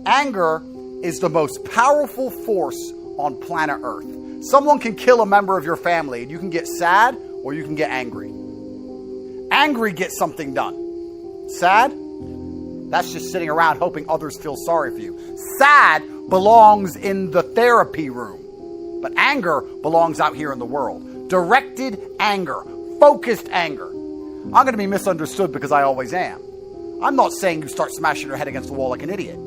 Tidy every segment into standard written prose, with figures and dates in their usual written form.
Anger is the most powerful force on planet Earth. Someone can kill a member of your family and you can get sad or you can get angry. Angry gets something done. Sad? That's just sitting around hoping others feel sorry for you. Sad belongs in the therapy room, but anger belongs out here in the world. Directed anger, focused anger. I'm going to be misunderstood because I always am. I'm not saying you start smashing your head against the wall like an idiot.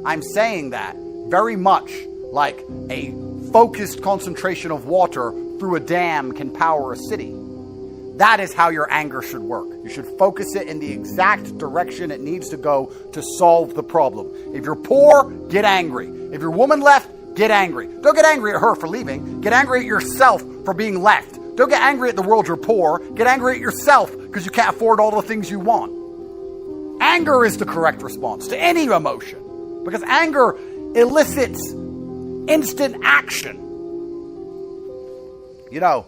I'm saying that very much like a focused concentration of water through a dam can power a city. That is how your anger should work. You should focus it in the exact direction it needs to go to solve the problem. If you're poor, get angry. If your woman left, get angry. Don't get angry at her for leaving. Get angry at yourself for being left. Don't get angry at the world you're poor. Get angry at yourself because you can't afford all the things you want. Anger is the correct response to any emotion because anger elicits instant action. You know,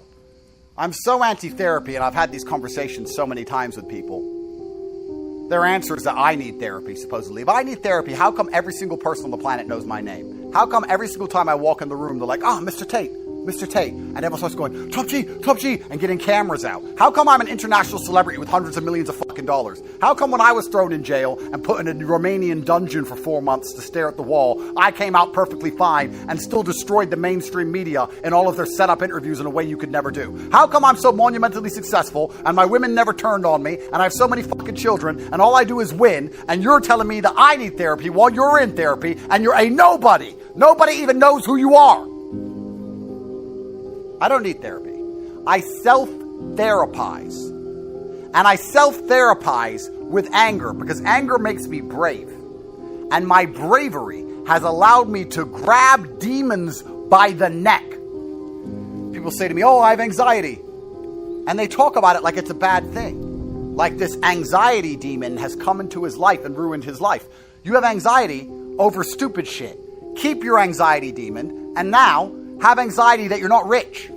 I'm so anti-therapy, and I've had these conversations so many times with people. Their answer is that I need therapy, supposedly. If I need therapy, how come every single person on the planet knows my name? How come every single time I walk in the room, they're like, oh, Mr. Tate, Mr. Tate. And everyone starts going, Top G, and getting cameras out. How come I'm an international celebrity with hundreds of millions of fucking dollars? How come when I was thrown in jail and put in a Romanian dungeon for 4 months to stare at the wall, I came out perfectly fine and still destroyed the mainstream media in all of their setup interviews in a way you could never do? How come I'm so monumentally successful and my women never turned on me and I have so many fucking children and all I do is win and you're telling me that I need therapy while you're in therapy and you're a nobody? Nobody even knows who you are. I don't need therapy. I self-therapize. And I self-therapize with anger because anger makes me brave. And my bravery has allowed me to grab demons by the neck. People say to me, oh, I have anxiety. And they talk about it like it's a bad thing. Like this anxiety demon has come into his life and ruined his life. You have anxiety over stupid shit. Keep your anxiety demon and now have anxiety that you're not rich.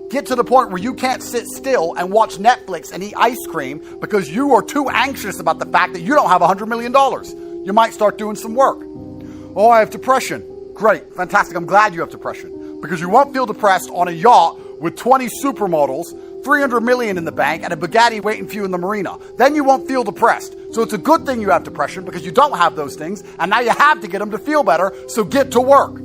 Get to the point where you can't sit still and watch Netflix and eat ice cream because you are too anxious about the fact that you don't have $100 million. You might start doing some work. Oh, I have depression. Great. Fantastic. I'm glad you have depression because you won't feel depressed on a yacht with 20 supermodels, $300 million in the bank, and a Bugatti waiting for you in the marina. Then you won't feel depressed. So it's a good thing you have depression because you don't have those things, and now you have to get them to feel better, so get to work.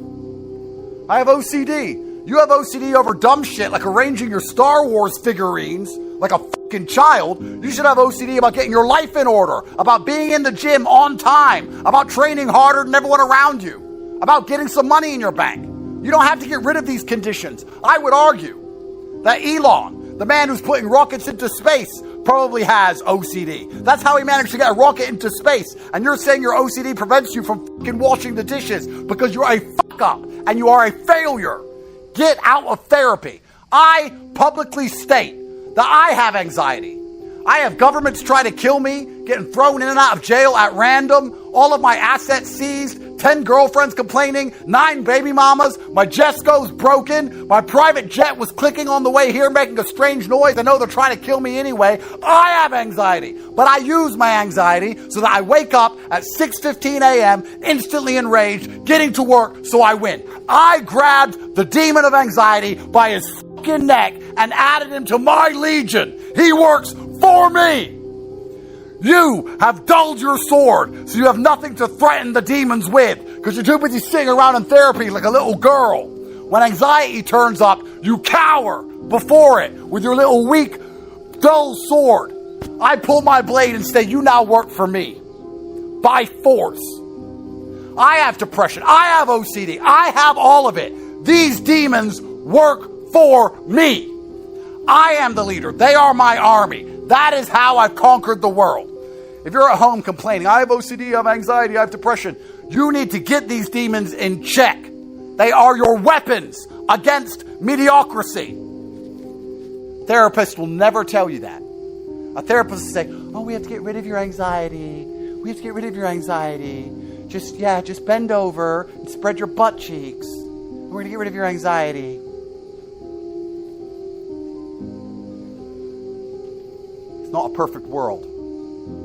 I have OCD. You have OCD over dumb shit like arranging your Star Wars figurines like a fucking child. You should have OCD about getting your life in order, about being in the gym on time, about training harder than everyone around you, about getting some money in your bank. You don't have to get rid of these conditions. I would argue that Elon, the man who's putting rockets into space, probably has OCD. That's how he managed to get a rocket into space. And you're saying your OCD prevents you from fucking washing the dishes because you're a fuck up and you are a failure. Get out of therapy. I publicly state that I have anxiety. I have governments trying to kill me, getting thrown in and out of jail at random, all of my assets seized, 10 girlfriends complaining, 9 baby mamas, my Jesco's broken, my private jet was clicking on the way here making a strange noise. I know they're trying to kill me anyway. I have anxiety, but I use my anxiety so that I wake up at 6:15 a.m. instantly enraged, getting to work so I win. I grabbed the demon of anxiety by his fucking neck and added him to my legion. He works for me. You have dulled your sword, so you have nothing to threaten the demons with, because you're too busy sitting around in therapy like a little girl. When anxiety turns up, you cower before it with your little weak, dull sword. I pull my blade and say, you now work for me. By force. I have depression. I have OCD. I have all of it. These demons work for me. I am the leader. They are my army. That is how I've conquered the world. If you're at home complaining, I have OCD, I have anxiety, I have depression, you need to get these demons in check. They are your weapons against mediocrity. Therapists will never tell you that. A therapist will say, oh, we have to get rid of your anxiety. We have to get rid of your anxiety. Just bend over and spread your butt cheeks. We're going to get rid of your anxiety. It's not a perfect world.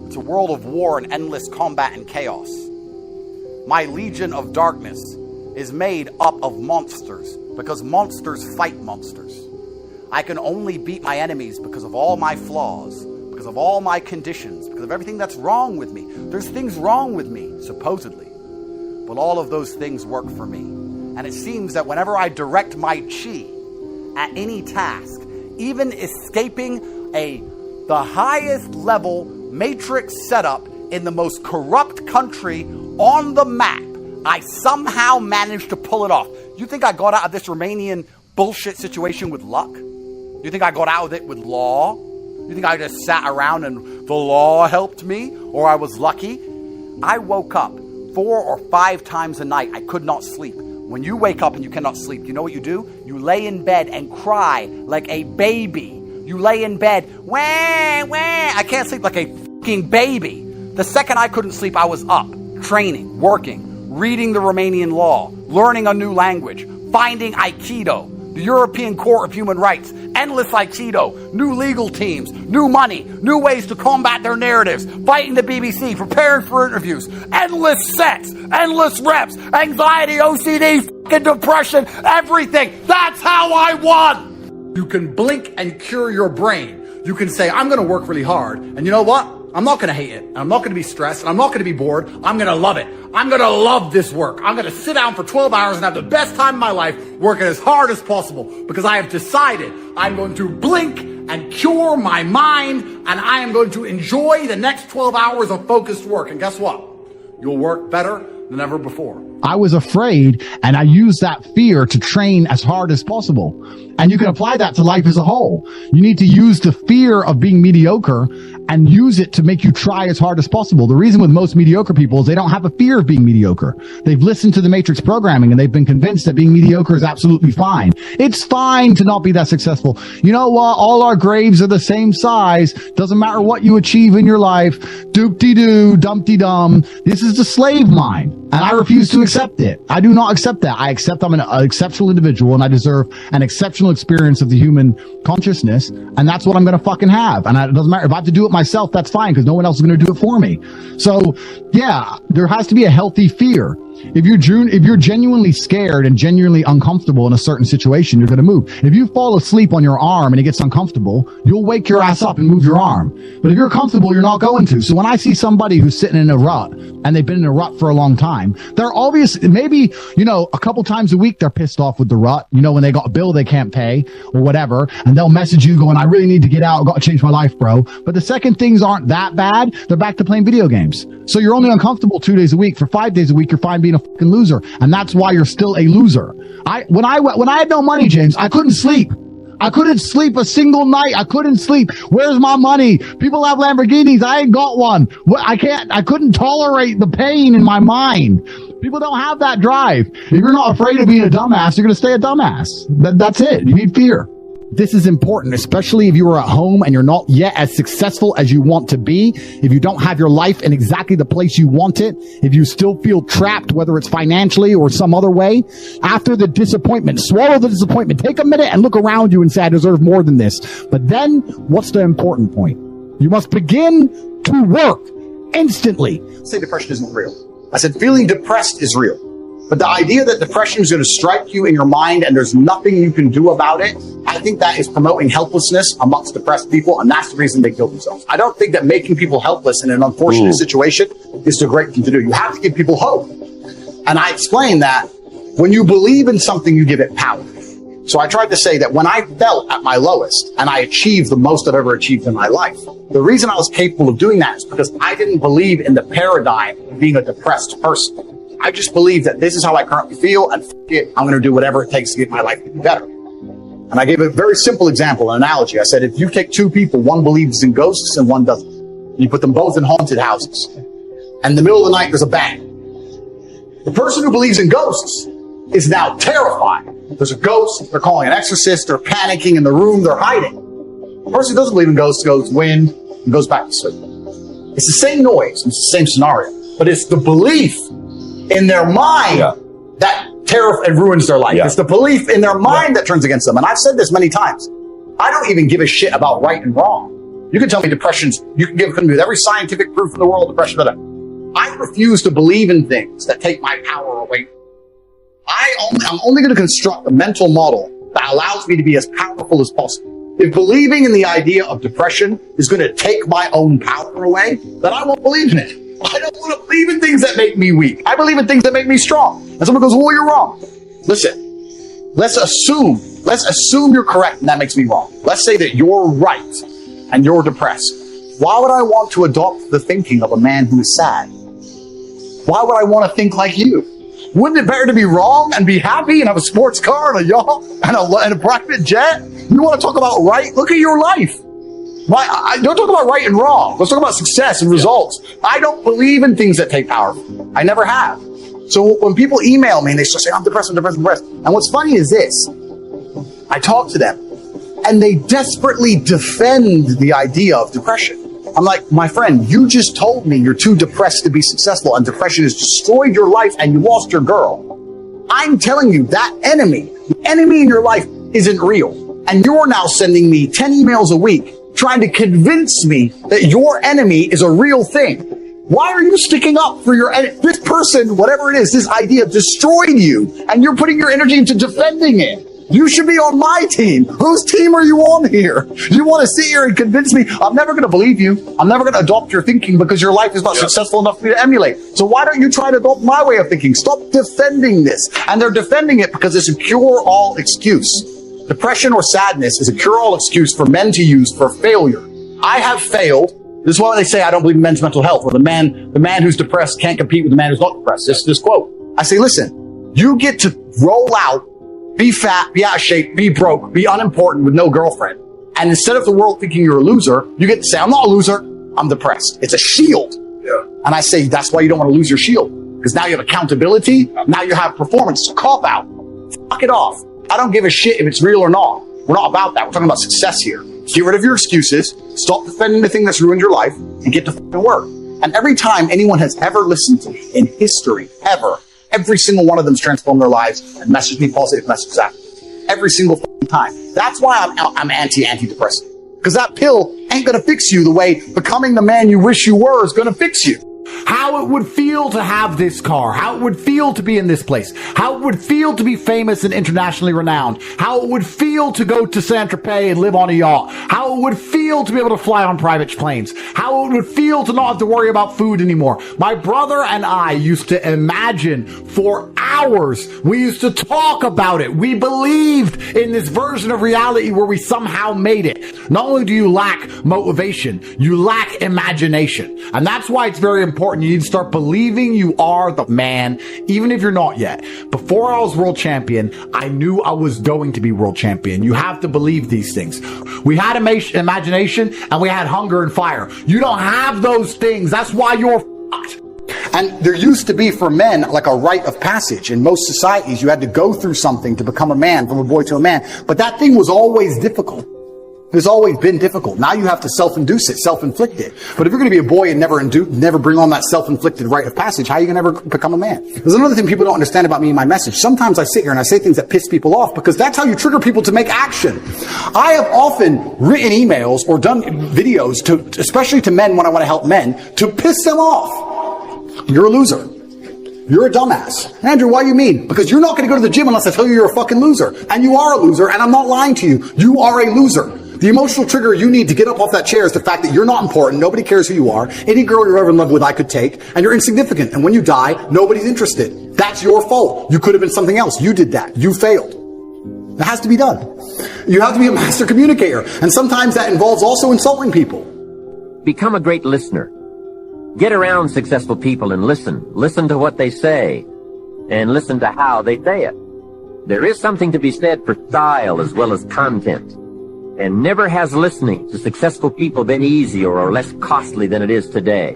It's a world of war and endless combat and chaos. My legion of darkness is made up of monsters because monsters fight monsters. I can only beat my enemies because of all my flaws, because of all my conditions, because of everything that's wrong with me. There's things wrong with me, supposedly, but all of those things work for me. And it seems that whenever I direct my chi at any task, even escaping the highest level matrix setup in the most corrupt country on the map, I somehow managed to pull it off. You think I got out of this Romanian bullshit situation with luck? You think I got out of it with law? You think I just sat around and the law helped me, or I was lucky? I woke up 4 or 5 times a night. I could not sleep. When you wake up and you cannot sleep, you know what you do? You lay in bed and cry like a baby. You lay in bed, wah, wah. I can't sleep like a fucking baby. The second I couldn't sleep, I was up, training, working, reading the Romanian law, learning a new language, finding Aikido, the European Court of Human Rights, endless Aikido, new legal teams, new money, new ways to combat their narratives, fighting the BBC, preparing for interviews, endless sets, endless reps, anxiety, OCD, fucking depression, everything. That's how I won. You can blink and cure your brain. You can say, I'm going to work really hard. And you know what? I'm not going to hate it. And I'm not going to be stressed. And I'm not going to be bored. I'm going to love it. I'm going to love this work. I'm going to sit down for 12 hours and have the best time of my life working as hard as possible because I have decided I'm going to blink and cure my mind and I am going to enjoy the next 12 hours of focused work. And guess what? You'll work better than ever before. I was afraid, and I used that fear to train as hard as possible. And you can apply that to life as a whole. You need to use the fear of being mediocre and use it to make you try as hard as possible. The reason with most mediocre people is they don't have a fear of being mediocre. They've listened to the matrix programming and they've been convinced that being mediocre is absolutely fine. It's fine to not be that successful. You know what? All our graves are the same size. Doesn't matter what you achieve in your life. Doop-de-doo, dumpty-dum. This is the slave mind. And I refuse to accept it. I do not accept that. I accept I'm an exceptional individual and I deserve an exceptional experience of the human consciousness. And that's what I'm going to fucking have. And it doesn't matter if I have to do it myself, that's fine because no one else is going to do it for me. So yeah, there has to be a healthy fear. If you're genuinely scared and genuinely uncomfortable in a certain situation, you're going to move. If you fall asleep on your arm and it gets uncomfortable, you'll wake your ass up and move your arm. But if you're comfortable, you're not going to. So when I see somebody who's sitting in a rut and they've been in a rut for a long time, they're obviously, maybe, a couple times a week they're pissed off with the rut, when they got a bill they can't pay or whatever, and they'll message you going, I really need to get out. I've got to change my life, bro. But the second things aren't that bad, they're back to playing video games. So you're only uncomfortable 2 days a week. For 5 days a week, you're fine being a fucking loser. And that's why you're still a loser. When I had no money, James, I couldn't sleep. I couldn't sleep a single night. I couldn't sleep. Where's my money? People have Lamborghinis. I ain't got one. I couldn't tolerate the pain in my mind. People don't have that drive. If you're not afraid of being a dumbass, you're going to stay a dumbass. That's it. You need fear. This is important, especially if you are at home and you're not yet as successful as you want to be. If you don't have your life in exactly the place you want it, if you still feel trapped, whether it's financially or some other way, after the disappointment, swallow the disappointment. Take a minute and look around you and say, I deserve more than this. But then, what's the important point? You must begin to work instantly. Say depression isn't real. I said feeling depressed is real. But the idea that depression is going to strike you in your mind and there's nothing you can do about it, I think that is promoting helplessness amongst depressed people, and that's the reason they kill themselves. I don't think that making people helpless in an unfortunate situation is the great thing to do. You have to give people hope. And I explained that when you believe in something, you give it power. So I tried to say that when I felt at my lowest and I achieved the most I've ever achieved in my life, the reason I was capable of doing that is because I didn't believe in the paradigm of being a depressed person. I just believe that this is how I currently feel, and it, I'm going to do whatever it takes to get my life to be better. And I gave a very simple example, an analogy. I said, if you take two people, one believes in ghosts and one doesn't, and you put them both in haunted houses, and in the middle of the night there's a bang. The person who believes in ghosts is now terrified. There's a ghost, they're calling an exorcist, they're panicking in the room, they're hiding. The person who doesn't believe in ghosts goes wind and goes back to sleep. It's the same noise, it's the same scenario, but it's the belief in their mind that and ruins their life. It's the belief in their mind that turns against them. And I've said this many times. I don't even give a shit about right and wrong. You can tell me depression's, you can give me every scientific proof in the world depression, but I refuse to believe in things that take my power away. I'm only going to construct a mental model that allows me to be as powerful as possible. If believing in the idea of depression is going to take my own power away, then I won't believe in it. I don't want to believe in things that make me weak. I believe in things that make me strong. And someone goes, well, you're wrong. Listen, let's assume you're correct and that makes me wrong. Let's say that you're right and you're depressed. Why would I want to adopt the thinking of a man who is sad? Why would I want to think like you? Wouldn't it better to be wrong and be happy and have a sports car and a yacht and a private jet? You want to talk about right? Look at your life. Why? Don't talk about right and wrong. Let's talk about success and results. I don't believe in things that take power. I never have. So when people email me and they start saying, I'm depressed. And what's funny is this. I talk to them and they desperately defend the idea of depression. I'm like, my friend, you just told me you're too depressed to be successful and depression has destroyed your life and you lost your girl. I'm telling you that the enemy in your life isn't real. And you're now sending me 10 emails a week trying to convince me that your enemy is a real thing. Why are you sticking up for your enemy? This person, whatever it is, this idea destroyed you and you're putting your energy into defending it. You should be on my team. Whose team are you on here? You want to sit here and convince me? I'm never going to believe you. I'm never going to adopt your thinking because your life is not successful enough for me to emulate. So why don't you try to adopt my way of thinking? Stop defending this. And they're defending it because it's a cure-all excuse. Depression or sadness is a cure-all excuse for men to use for failure. I have failed. This is why they say I don't believe in men's mental health, or the man who's depressed can't compete with the man who's not depressed. This quote. I say, listen, you get to roll out, be fat, be out of shape, be broke, be unimportant with no girlfriend. And instead of the world thinking you're a loser, you get to say, I'm not a loser, I'm depressed. It's a shield. Yeah. And I say, that's why you don't want to lose your shield. Because now you have accountability, now you have performance. It's a cop-out. Fuck it off. I don't give a shit if it's real or not. We're not about that. We're talking about success here. Get rid of your excuses, stop defending the thing that's ruined your life, and get to fucking work. And every time anyone has ever listened to me in history, every single one of them's transformed their lives and messaged me positive messages after. Every single time. That's why I'm antidepressant. Because that pill ain't going to fix you the way becoming the man you wish you were is going to fix you. How it would feel to have this car, how it would feel to be in this place, how it would feel to be famous and internationally renowned, how it would feel to go to Saint-Tropez and live on a yacht, how it would feel to be able to fly on private planes, how it would feel to not have to worry about food anymore. My brother and I used to imagine for hours. We used to talk about it. We believed in this version of reality where we somehow made it. Not only do you lack motivation, you lack imagination. And that's why it's very important. You need to start believing you are the man, even if you're not yet. Before I was world champion, I knew I was going to be world champion. You have to believe these things. We had imagination and we had hunger and fire. You don't have those things. That's why you're fucked. And there used to be for men like a rite of passage. In most societies, you had to go through something to become a man, from a boy to a man. But that thing was always difficult. It's always been difficult. Now you have to self-induce it, self-inflict it. But if you're going to be a boy and never bring on that self-inflicted rite of passage, how are you going to ever become a man? There's another thing people don't understand about me and my message. Sometimes I sit here and I say things that piss people off because that's how you trigger people to make action. I have often written emails or done videos to, especially to men when I want to help men, to piss them off. You're a loser. You're a dumbass. Andrew, why do you mean? Because you're not going to go to the gym unless I tell you you're a fucking loser. And you are a loser, and I'm not lying to you. You are a loser. The emotional trigger you need to get up off that chair is the fact that you're not important, nobody cares who you are, any girl you're ever in love with I could take, and you're insignificant. And when you die, nobody's interested. That's your fault. You could have been something else. You did that. You failed. It has to be done. You have to be a master communicator. And sometimes that involves also insulting people. Become a great listener. Get around successful people and listen. Listen to what they say, and listen to how they say it. There is something to be said for style as well as content. And never has listening to successful people been easier or less costly than it is today.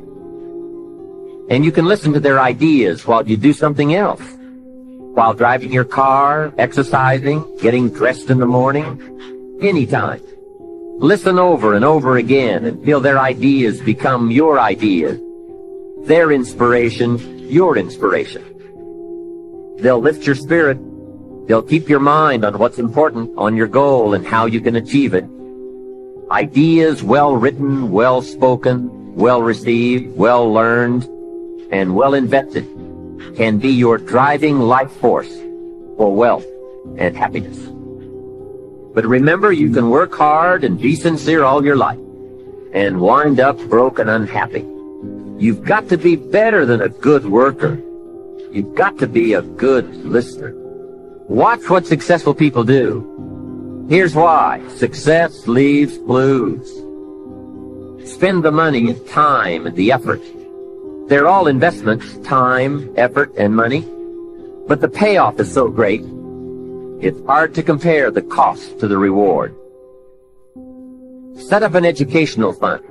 And you can listen to their ideas while you do something else. While driving your car, exercising, getting dressed in the morning, anytime. Listen over and over again until their ideas become your ideas. Their inspiration, your inspiration. They'll lift your spirit. They'll keep your mind on what's important, on your goal and how you can achieve it. Ideas well written, well spoken, well received, well learned. and well invested can be your driving life force for wealth and happiness. But remember, you can work hard and be sincere all your life and wind up broke and unhappy. You've got to be better than a good worker. You've got to be a good listener. Watch what successful people do. Here's why. Success leaves clues. Spend the money and time and the effort. They're all investments, time, effort, and money. But the payoff is so great, it's hard to compare the cost to the reward. Set up an educational fund.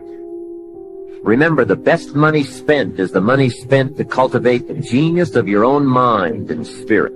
Remember, the best money spent is the money spent to cultivate the genius of your own mind and spirit.